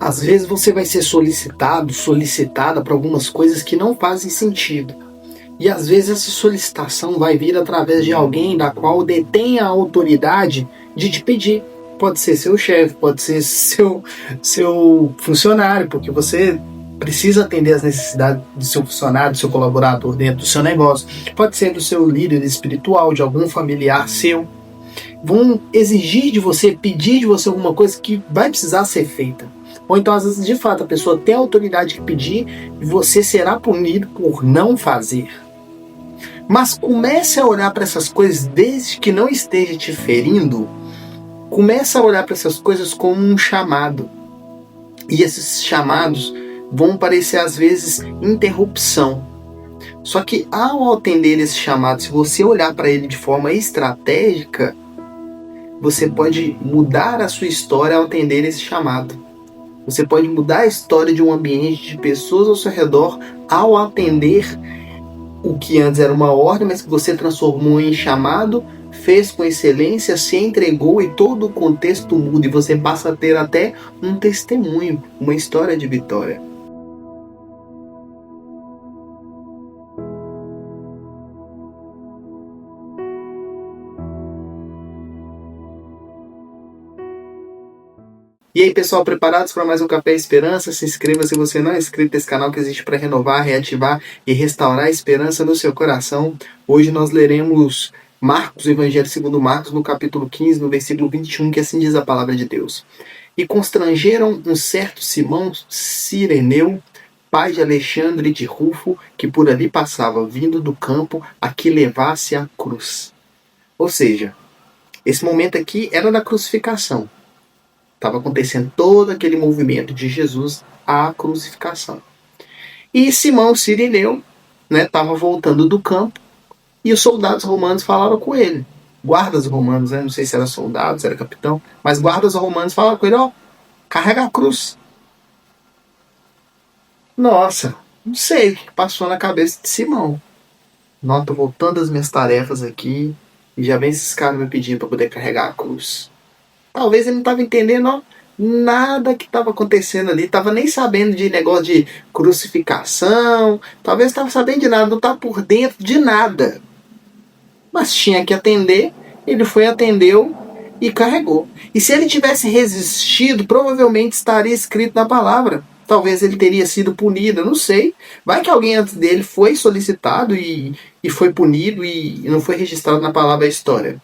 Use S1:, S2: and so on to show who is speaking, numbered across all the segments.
S1: Às vezes você vai ser solicitado, solicitada para algumas coisas que não fazem sentido. E às vezes essa solicitação vai vir através de alguém da qual detém a autoridade de te pedir. Pode ser seu chefe, pode ser seu funcionário, porque você precisa atender as necessidades do seu funcionário, do seu colaborador dentro do seu negócio. Pode ser do seu líder espiritual, de algum familiar seu. Vão exigir de você, pedir de você alguma coisa que vai precisar ser feita. Ou então, às vezes, de fato, a pessoa tem a autoridade de pedir e você será punido por não fazer. Mas comece a olhar para essas coisas desde que não esteja te ferindo. Comece a olhar para essas coisas como um chamado. E esses chamados vão parecer, às vezes, interrupção. Só que ao atender esse chamado, se você olhar para ele de forma estratégica, você pode mudar a sua história ao atender esse chamado. Você pode mudar a história de um ambiente, de pessoas ao seu redor, ao atender o que antes era uma ordem, mas que você transformou em chamado, fez com excelência, se entregou e todo o contexto muda e você passa a ter até um testemunho, uma história de vitória. E aí, pessoal, preparados para mais um Café Esperança? Se inscreva se você não é inscrito nesse canal que existe para renovar, reativar e restaurar a esperança no seu coração. Hoje nós leremos Marcos, o Evangelho segundo Marcos, no capítulo 15, no versículo 21, que assim diz a palavra de Deus. E constrangeram um certo Simão Cireneu, pai de Alexandre de Rufo, que por ali passava, vindo do campo, a que levasse a cruz. Ou seja, esse momento aqui era da crucificação. Estava acontecendo todo aquele movimento de Jesus à crucificação. E Simão Cireneu estava voltando do campo e os soldados romanos falaram com ele. Guardas romanos, não sei se era soldado, se era capitão, mas guardas romanos falaram com ele, carrega a cruz. Nossa, não sei o que passou na cabeça de Simão. Não, estou voltando às minhas tarefas aqui e já vem esses caras me pedindo para poder carregar a cruz. Talvez ele não estava entendendo nada que estava acontecendo ali, estava nem sabendo de negócio de crucificação, talvez estava sabendo de nada, não estava por dentro de nada. Mas tinha que atender, ele foi, atendeu e carregou. E se ele tivesse resistido, provavelmente estaria escrito na palavra. Talvez ele teria sido punido, não sei. Vai que alguém antes dele foi solicitado e foi punido e não foi registrado na palavra a história.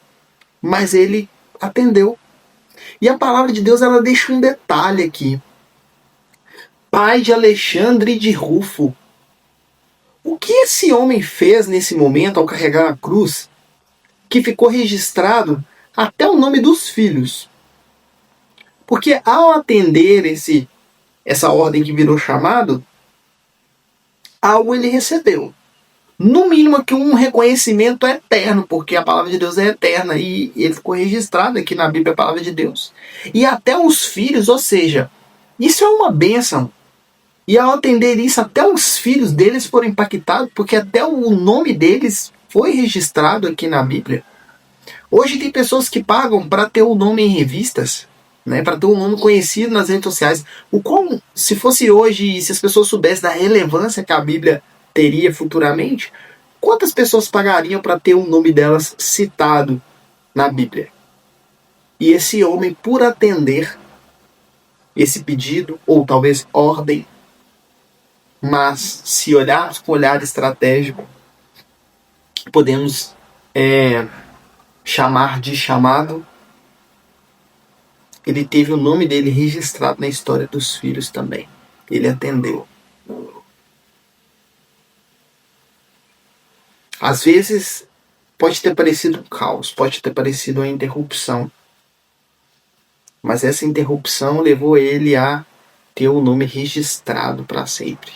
S1: Mas ele atendeu. E a palavra de Deus, ela deixa um detalhe aqui. Pai de Alexandre de Rufo. O que esse homem fez nesse momento ao carregar a cruz, que ficou registrado até o nome dos filhos? Porque ao atender essa ordem que virou chamado, algo ele recebeu. No mínimo aqui um reconhecimento eterno, porque a palavra de Deus é eterna e ele ficou registrado aqui na Bíblia, a palavra de Deus. E até os filhos, ou seja, isso é uma bênção. E ao atender isso, até os filhos deles foram impactados, porque até o nome deles foi registrado aqui na Bíblia. Hoje tem pessoas que pagam para ter o nome em revistas, para ter um nome conhecido nas redes sociais. Se fosse hoje e se as pessoas soubessem da relevância que a Bíblia teria futuramente, quantas pessoas pagariam para ter o nome delas citado na Bíblia? E esse homem, por atender esse pedido, ou talvez ordem, mas se olharmos com olhar estratégico, podemos chamar de chamado, ele teve o nome dele registrado na história dos filhos também. Ele atendeu. Às vezes pode ter parecido um caos, pode ter parecido uma interrupção. Mas essa interrupção levou ele a ter o nome registrado para sempre.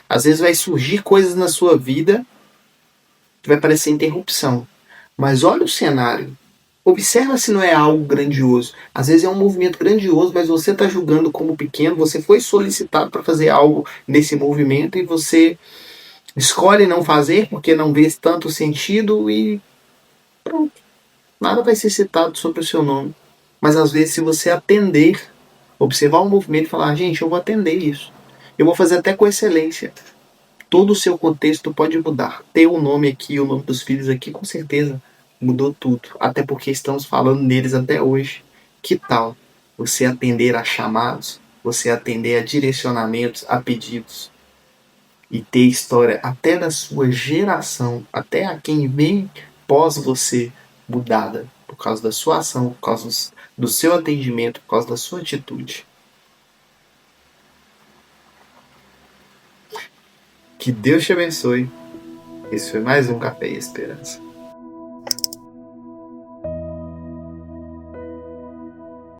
S1: Às vezes vai surgir coisas na sua vida que vai parecer interrupção. Mas olha o cenário. Observa se não é algo grandioso. Às vezes é um movimento grandioso, mas você está julgando como pequeno. Você foi solicitado para fazer algo nesse movimento e você escolhe não fazer porque não vê tanto sentido e pronto. Nada vai ser citado sobre o seu nome. Mas às vezes, se você atender Observar o movimento e falar, gente, eu vou atender isso. Eu vou fazer até com excelência. Todo o seu contexto pode mudar. Ter o nome aqui, o nome dos filhos aqui, com certeza mudou tudo. Até porque estamos falando neles até hoje. Que tal você atender a chamados, você atender a direcionamentos, a pedidos e ter história até da sua geração, até a quem vem pós você mudada por causa da sua ação, por causa do seu atendimento, por causa da sua atitude. Que Deus te abençoe. Esse foi mais um Café e Esperança.